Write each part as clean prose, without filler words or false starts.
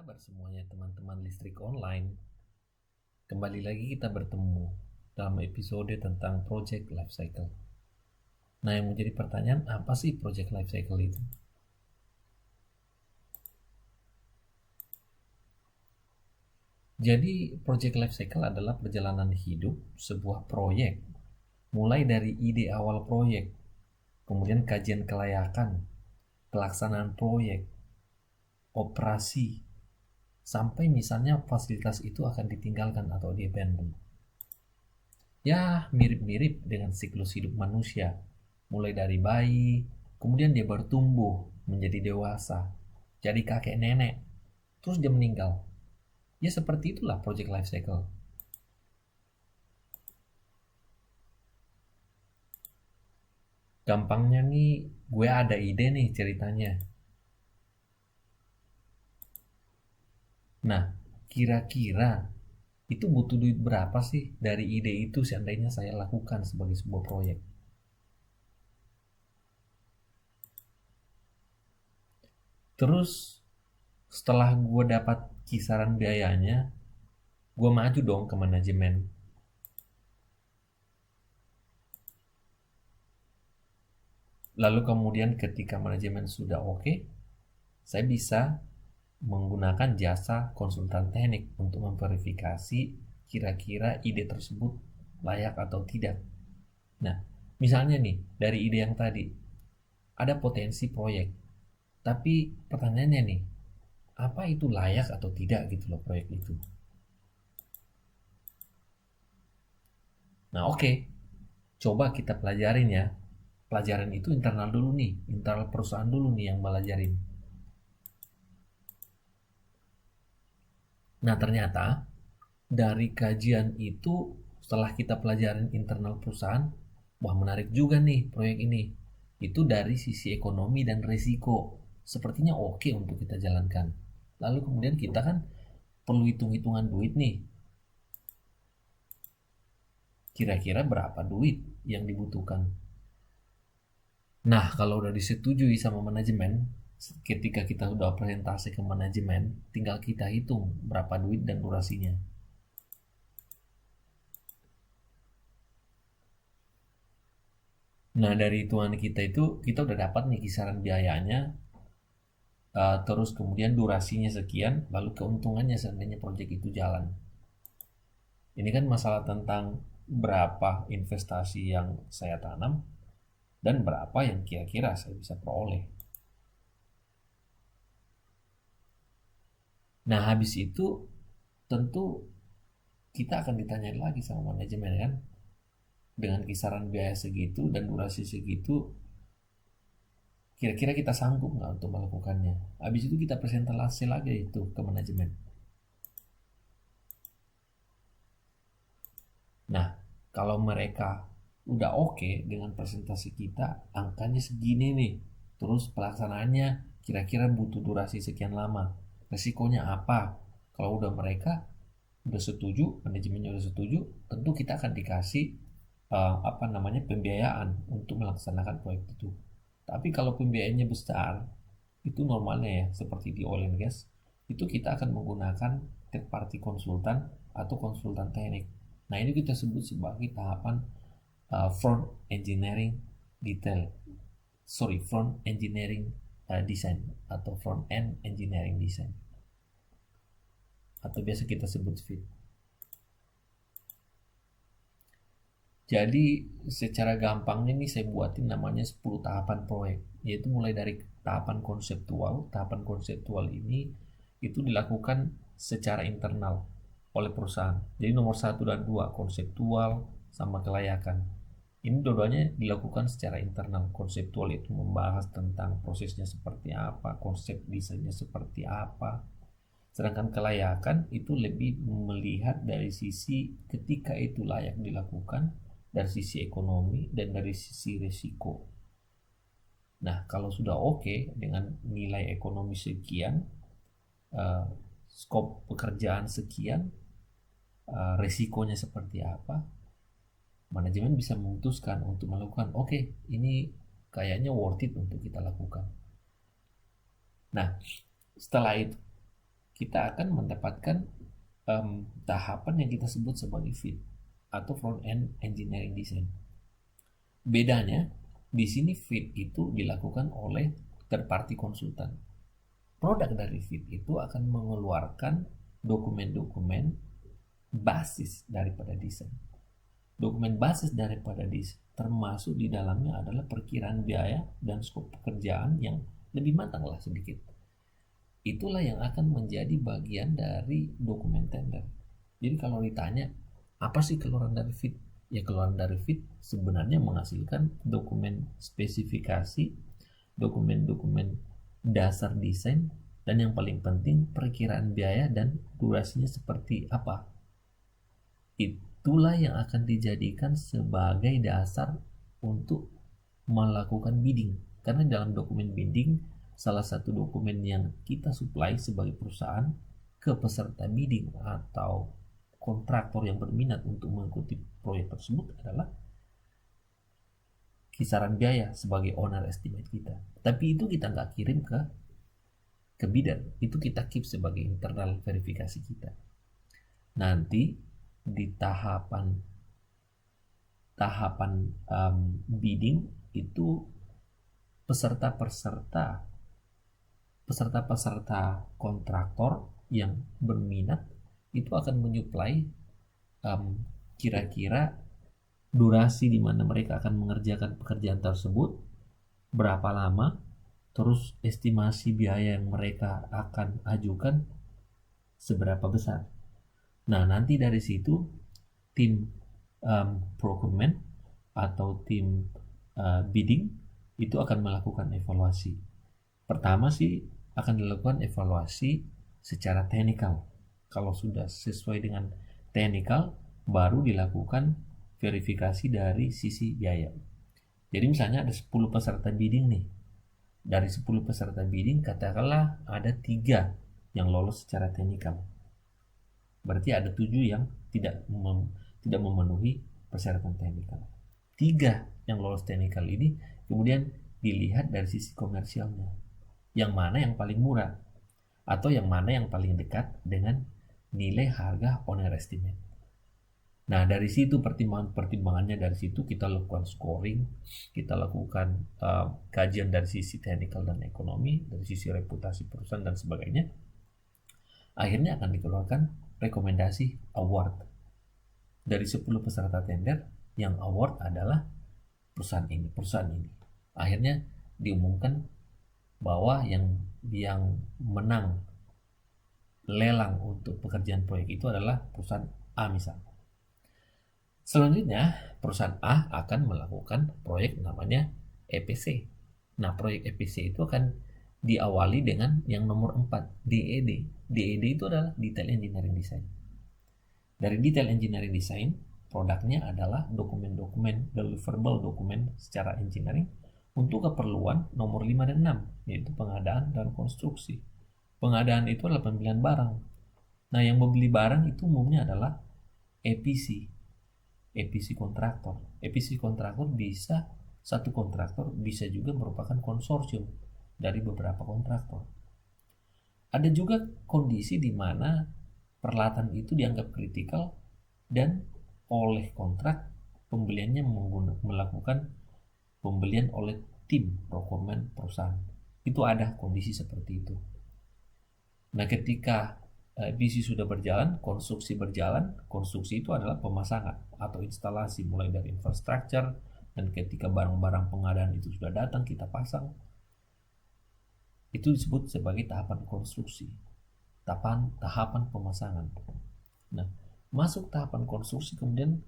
kabar semuanya teman-teman listrik online? Kembali lagi kita bertemu dalam episode tentang Project Life Cycle. Nah, yang menjadi pertanyaan, apa sih Project Life Cycle itu? Jadi, Project Life Cycle adalah perjalanan hidup sebuah proyek. Mulai dari ide awal proyek, kemudian kajian kelayakan, pelaksanaan proyek, operasi, sampai misalnya fasilitas itu akan ditinggalkan atau di-abandon. Ya, mirip-mirip dengan siklus hidup manusia. Mulai dari bayi, kemudian dia bertumbuh menjadi dewasa, jadi kakek nenek, terus dia meninggal. Ya seperti itulah project life cycle. Gampangnya nih, gue ada ide nih ceritanya. Nah, kira-kira itu butuh duit berapa sih dari ide itu seandainya saya lakukan sebagai sebuah proyek? Terus setelah gue dapat kisaran biayanya, gue maju dong ke manajemen. Lalu kemudian ketika manajemen sudah oke, saya bisa menggunakan jasa konsultan teknik untuk memverifikasi kira-kira ide tersebut layak atau tidak. Nah, misalnya nih, dari ide yang tadi, ada potensi proyek. Tapi pertanyaannya nih, apa itu layak atau tidak gitu loh proyek itu. Nah, oke. Coba kita pelajarin ya. Pelajaran itu internal dulu nih, internal perusahaan dulu nih yang belajarin. Nah, ternyata dari kajian itu setelah kita pelajarin internal perusahaan, wah menarik juga nih proyek ini. Itu dari sisi ekonomi dan risiko. Sepertinya oke untuk kita jalankan. Lalu kemudian kita kan perlu hitung-hitungan duit nih. Kira-kira berapa duit yang dibutuhkan? Nah, kalau udah disetujui sama manajemen, ketika kita udah presentasi ke manajemen, tinggal kita hitung berapa duit dan durasinya. Nah, dari hitungan kita itu, kita udah dapat nih kisaran biayanya, terus kemudian durasinya sekian, lalu keuntungannya seandainya proyek itu jalan. Ini kan masalah tentang berapa investasi yang saya tanam dan berapa yang kira-kira saya bisa peroleh. Nah, habis itu tentu kita akan ditanyain lagi sama manajemen kan, dengan kisaran biaya segitu dan durasi segitu, kira-kira kita sanggup nggak untuk melakukannya. Habis itu kita presentasi lagi itu ke manajemen. Nah, kalau mereka udah oke dengan presentasi kita, angkanya segini nih, terus pelaksanaannya kira-kira butuh durasi sekian lama, resikonya apa? Kalau udah mereka udah setuju, manajemennya udah setuju, tentu kita akan dikasih apa namanya pembiayaan untuk melaksanakan proyek itu. Tapi kalau pembiayaannya besar, itu normalnya ya seperti di oil and gas, itu kita akan menggunakan third party konsultan atau konsultan teknik. Nah, ini kita sebut sebagai tahapan front engineering detail. Sorry, front engineering design atau front end engineering design. Atau biasa kita sebut FIT. Jadi secara gampangnya nih saya buatin namanya 10 tahapan proyek. Yaitu mulai dari tahapan konseptual. Tahapan konseptual ini itu dilakukan secara internal oleh perusahaan. Jadi nomor 1 dan 2 konseptual sama kelayakan. Ini dua-duanya dilakukan secara internal. Konseptual itu membahas tentang prosesnya seperti apa, konsep desainnya seperti apa. Sedangkan kelayakan itu lebih melihat dari sisi ketika itu layak dilakukan, dari sisi ekonomi dan dari sisi risiko. Nah, kalau sudah oke dengan nilai ekonomi sekian, uh, skop pekerjaan sekian, risikonya seperti apa, manajemen bisa memutuskan untuk melakukan, oke, ini kayaknya worth it untuk kita lakukan. Nah, setelah itu kita akan mendapatkan tahapan yang kita sebut sebagai FEED atau front end engineering design. Bedanya di sini FEED itu dilakukan oleh third party konsultan. Produk dari FEED itu akan mengeluarkan dokumen-dokumen basis daripada desain. Dokumen basis daripada desain termasuk di dalamnya adalah perkiraan biaya dan skop pekerjaan yang lebih matang lah sedikit. Itulah yang akan menjadi bagian dari dokumen tender. Jadi kalau ditanya apa sih keluaran dari FEED? Ya keluaran dari FEED sebenarnya menghasilkan dokumen spesifikasi, dokumen-dokumen dasar desain, dan yang paling penting perkiraan biaya dan durasinya seperti apa. Itulah yang akan dijadikan sebagai dasar untuk melakukan bidding. Karena dalam dokumen bidding, salah satu dokumen yang kita supply sebagai perusahaan ke peserta bidding atau kontraktor yang berminat untuk mengikuti proyek tersebut adalah kisaran biaya sebagai owner estimate kita. Tapi itu kita nggak kirim ke bidder, itu kita keep sebagai internal verifikasi kita. Nanti di tahapan bidding itu peserta kontraktor yang berminat itu akan menyuplai kira-kira durasi di mana mereka akan mengerjakan pekerjaan tersebut, berapa lama, terus estimasi biaya yang mereka akan ajukan seberapa besar. Nah, nanti dari situ tim procurement atau tim bidding itu akan melakukan evaluasi. Pertama sih akan dilakukan evaluasi secara teknikal. Kalau sudah sesuai dengan teknikal, baru dilakukan verifikasi dari sisi biaya. Jadi misalnya ada 10 peserta bidding nih. Dari 10 peserta bidding katakanlah ada 3 yang lolos secara teknikal. Berarti ada 7 yang tidak memenuhi persyaratan teknikal. 3 yang lolos teknikal ini kemudian dilihat dari sisi komersialnya. Yang mana yang paling murah atau yang mana yang paling dekat dengan nilai harga owner estimate. Nah, dari situ pertimbangannya, dari situ kita lakukan scoring, kita lakukan kajian dari sisi teknikal dan ekonomi, dari sisi reputasi perusahaan dan sebagainya. Akhirnya akan dikeluarkan rekomendasi award. Dari 10 peserta tender, yang award adalah perusahaan ini. Akhirnya diumumkan bahwa yang menang lelang untuk pekerjaan proyek itu adalah perusahaan A misalnya. Selanjutnya, perusahaan A akan melakukan proyek namanya EPC. Nah, proyek EPC itu akan diawali dengan yang nomor 4, DED. DED itu adalah Detail Engineering Design. Dari Detail Engineering Design, produknya adalah dokumen-dokumen, deliverable dokumen secara engineering untuk keperluan nomor 5 dan 6, yaitu pengadaan dan konstruksi. Pengadaan itu adalah pembelian barang. Nah, yang membeli barang itu umumnya adalah EPC kontraktor. EPC kontraktor bisa satu kontraktor, bisa juga merupakan konsorsium dari beberapa kontraktor. Ada juga kondisi di mana peralatan itu dianggap kritikal dan oleh kontrak pembeliannya melakukan pembelian oleh tim procurement perusahaan. Itu ada kondisi seperti itu. Nah, ketika EPC sudah berjalan, konstruksi berjalan. Konstruksi itu adalah pemasangan atau instalasi mulai dari infrastruktur, dan ketika barang-barang pengadaan itu sudah datang, kita pasang. Itu disebut sebagai tahapan konstruksi, tahapan pemasangan. Nah, masuk tahapan konstruksi, kemudian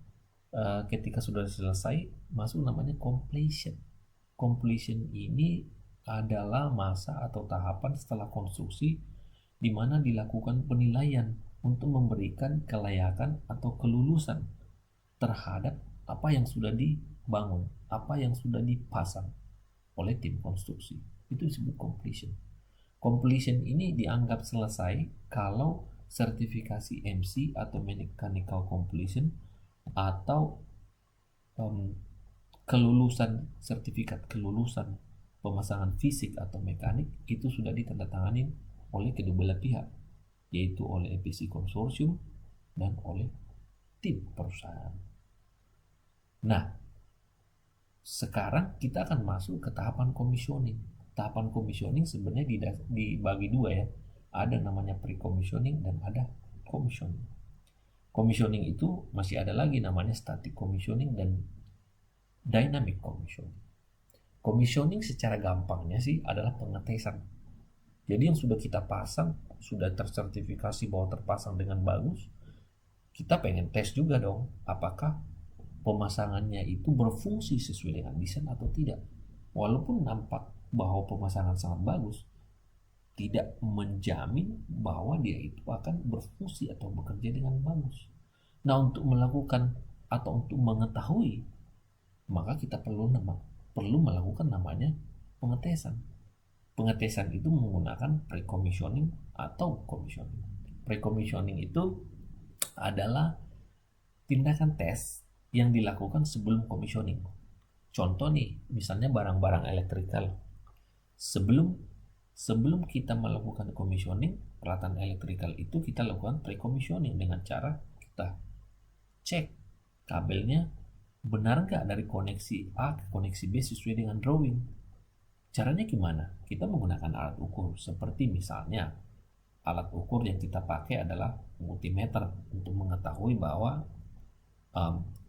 ketika sudah selesai, masuk namanya completion. Completion ini adalah masa atau tahapan setelah konstruksi di mana dilakukan penilaian untuk memberikan kelayakan atau kelulusan terhadap apa yang sudah dibangun, apa yang sudah dipasang oleh tim konstruksi. Itu disebut completion. Completion ini dianggap selesai kalau sertifikasi MC atau mechanical completion atau sertifikat kelulusan pemasangan fisik atau mekanik itu sudah ditandatangani oleh kedua belah pihak. yaitu oleh EPC konsorsium dan oleh tim perusahaan. Nah, sekarang kita akan masuk ke tahapan komisioning. Tahapan komisioning sebenarnya dibagi dua ya. Ada namanya pre-commissioning dan ada commissioning. Commissioning itu masih ada lagi namanya static commissioning dan dynamic commissioning. Commissioning secara gampangnya sih adalah pengetesan. Jadi yang sudah kita pasang, sudah tersertifikasi bahwa terpasang dengan bagus, kita pengen tes juga dong, apakah pemasangannya itu berfungsi sesuai dengan desain atau tidak. Walaupun nampak bahwa pemasangan sangat bagus, tidak menjamin bahwa dia itu akan berfungsi atau bekerja dengan bagus. Nah, untuk melakukan atau untuk mengetahui, maka kita perlu melakukan namanya pengetesan. Pengetesan itu menggunakan pre-commissioning atau commissioning. Pre-commissioning itu adalah tindakan tes yang dilakukan sebelum commissioning. Contoh nih, misalnya barang-barang elektrikal. Sebelum kita melakukan commissioning, peralatan elektrikal itu kita lakukan pre-commissioning dengan cara kita cek kabelnya benar nggak dari koneksi A ke koneksi B sesuai dengan drawing. Caranya gimana? Kita menggunakan alat ukur, seperti misalnya alat ukur yang kita pakai adalah multimeter untuk mengetahui bahwa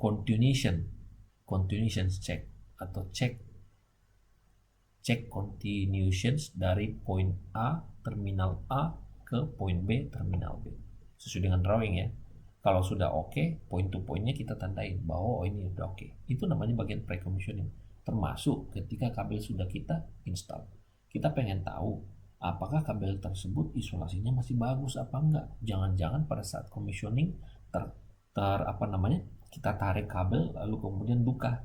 continuation check atau cek continuations dari poin A, terminal A ke poin B, terminal B sesuai dengan drawing ya. Kalau sudah oke, point to pointnya kita tandain bahwa ini udah oke. Itu namanya bagian pre-commissioning. Termasuk ketika kabel sudah kita install, kita pengen tahu apakah kabel tersebut isolasinya masih bagus apa enggak. Jangan-jangan pada saat commissioning kita tarik kabel lalu kemudian duka.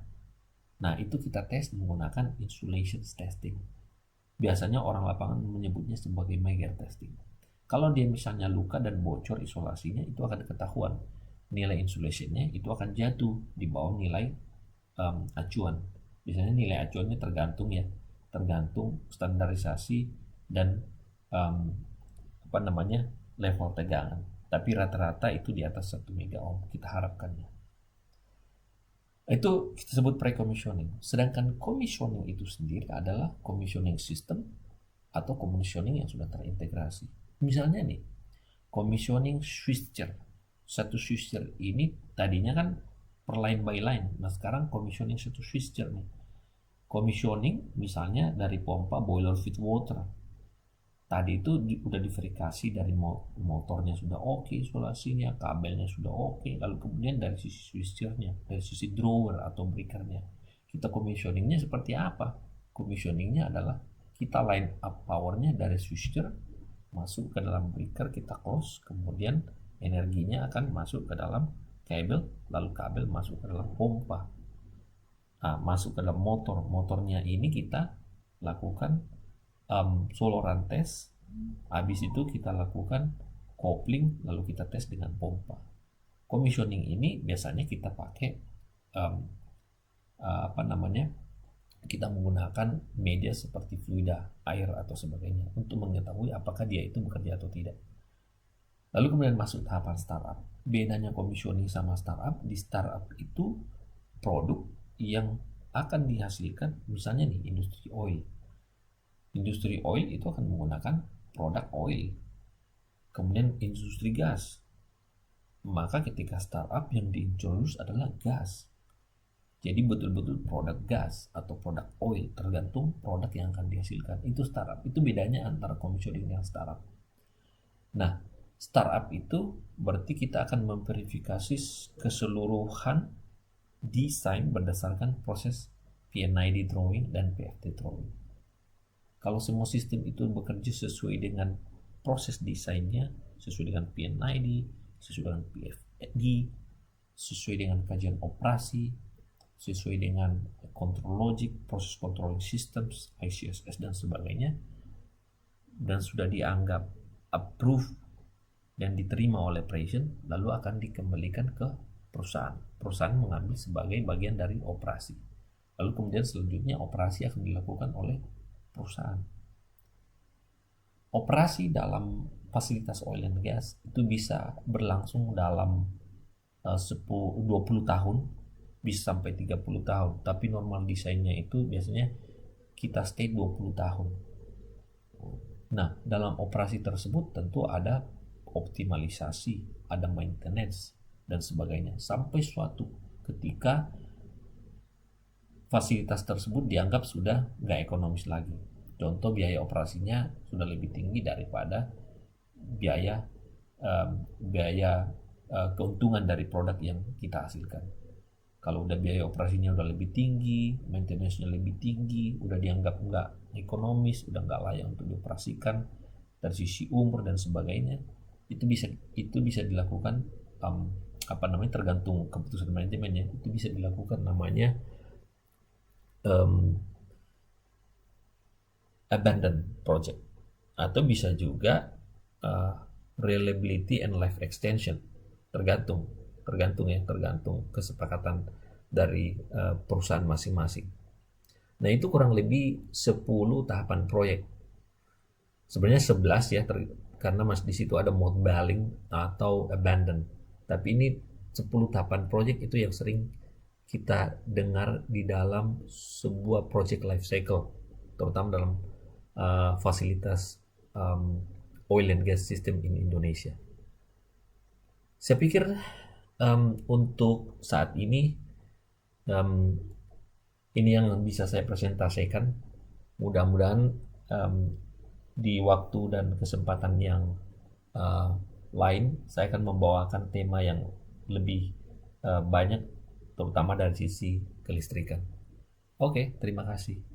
Nah, itu kita tes menggunakan insulation testing. Biasanya orang lapangan menyebutnya sebagai Megger testing. Kalau dia misalnya luka dan bocor isolasinya, itu akan ketahuan. Nilai insulationnya itu akan jatuh di bawah nilai acuan. Biasanya nilai acuannya tergantung standarisasi dan level tegangan. Tapi rata-rata itu di atas 1 mega ohm kita harapkannya. Itu kita sebut pre-commissioning. Sedangkan commissioning itu sendiri adalah commissioning system atau commissioning yang sudah terintegrasi. Misalnya nih, commissioning switcher. Satu switcher ini tadinya kan per line by line. Nah, sekarang commissioning satu switcher nih. Commissioning misalnya dari pompa boiler feed water. Tadi itu udah diverifikasi dari motornya sudah oke, isolasinya, kabelnya sudah oke, lalu kemudian dari sisi switchernya, dari sisi drawer atau breakernya, kita commissioningnya seperti apa? Commissioningnya adalah kita line up powernya dari switcher masuk ke dalam breaker, kita close, kemudian energinya akan masuk ke dalam kabel, lalu kabel masuk ke dalam pompa, masuk ke dalam motornya ini kita lakukan soloran tes, habis itu kita lakukan coupling, lalu kita tes dengan pompa. Commissioning ini biasanya kita pakai kita menggunakan media seperti fluida, air atau sebagainya untuk mengetahui apakah dia itu bekerja atau tidak. Lalu kemudian masuk tahapan startup. Bedanya commissioning sama startup, di startup itu produk yang akan dihasilkan, misalnya nih industri oil. Industri oil itu akan menggunakan produk oil. Kemudian industri gas. Maka ketika startup yang diintroduce adalah gas. Jadi betul-betul produk gas atau produk oil, tergantung produk yang akan dihasilkan. Itu startup. Itu bedanya antara commissioning dan startup. Nah, startup itu berarti kita akan memverifikasi keseluruhan desain berdasarkan proses PNID drawing dan PFD drawing. Kalau semua sistem itu bekerja sesuai dengan proses desainnya, sesuai dengan PNID, sesuai dengan PFD, sesuai dengan kajian operasi, sesuai dengan control logic, proses controlling systems, ICSS dan sebagainya, dan sudah dianggap approved dan diterima oleh operation, lalu akan dikembalikan ke perusahaan. Perusahaan mengambil sebagai bagian dari operasi. Lalu kemudian selanjutnya operasi akan dilakukan oleh perusahaan. Operasi dalam fasilitas oil and gas itu bisa berlangsung dalam 20 tahun, bisa sampai 30 tahun, tapi normal desainnya itu biasanya kita stay 20 tahun. Nah, dalam operasi tersebut tentu ada optimalisasi, ada maintenance, dan sebagainya. Sampai suatu ketika fasilitas tersebut dianggap sudah nggak ekonomis lagi. Contoh biaya operasinya sudah lebih tinggi daripada biaya keuntungan dari produk yang kita hasilkan. Kalau udah biaya operasinya udah lebih tinggi, maintenance-nya lebih tinggi, udah dianggap nggak ekonomis, udah nggak layak untuk dioperasikan dari sisi umur dan sebagainya, itu bisa dilakukan tergantung keputusan manajemennya, itu bisa dilakukan namanya abandon project, atau bisa juga reliability and life extension, tergantung kesepakatan dari perusahaan masing-masing. Nah, itu kurang lebih 10 tahapan proyek. Sebenarnya 11 ya, karena masih di situ ada mothballing atau abandon. Tapi ini 10 tahapan proyek itu yang sering kita dengar di dalam sebuah project life cycle, terutama dalam fasilitas oil and gas system in Indonesia. Saya pikir untuk saat ini ini yang bisa saya presentasikan. Mudah-mudahan di waktu dan kesempatan yang lain saya akan membawakan tema yang lebih banyak, terutama dari sisi kelistrikan. Oke, terima kasih.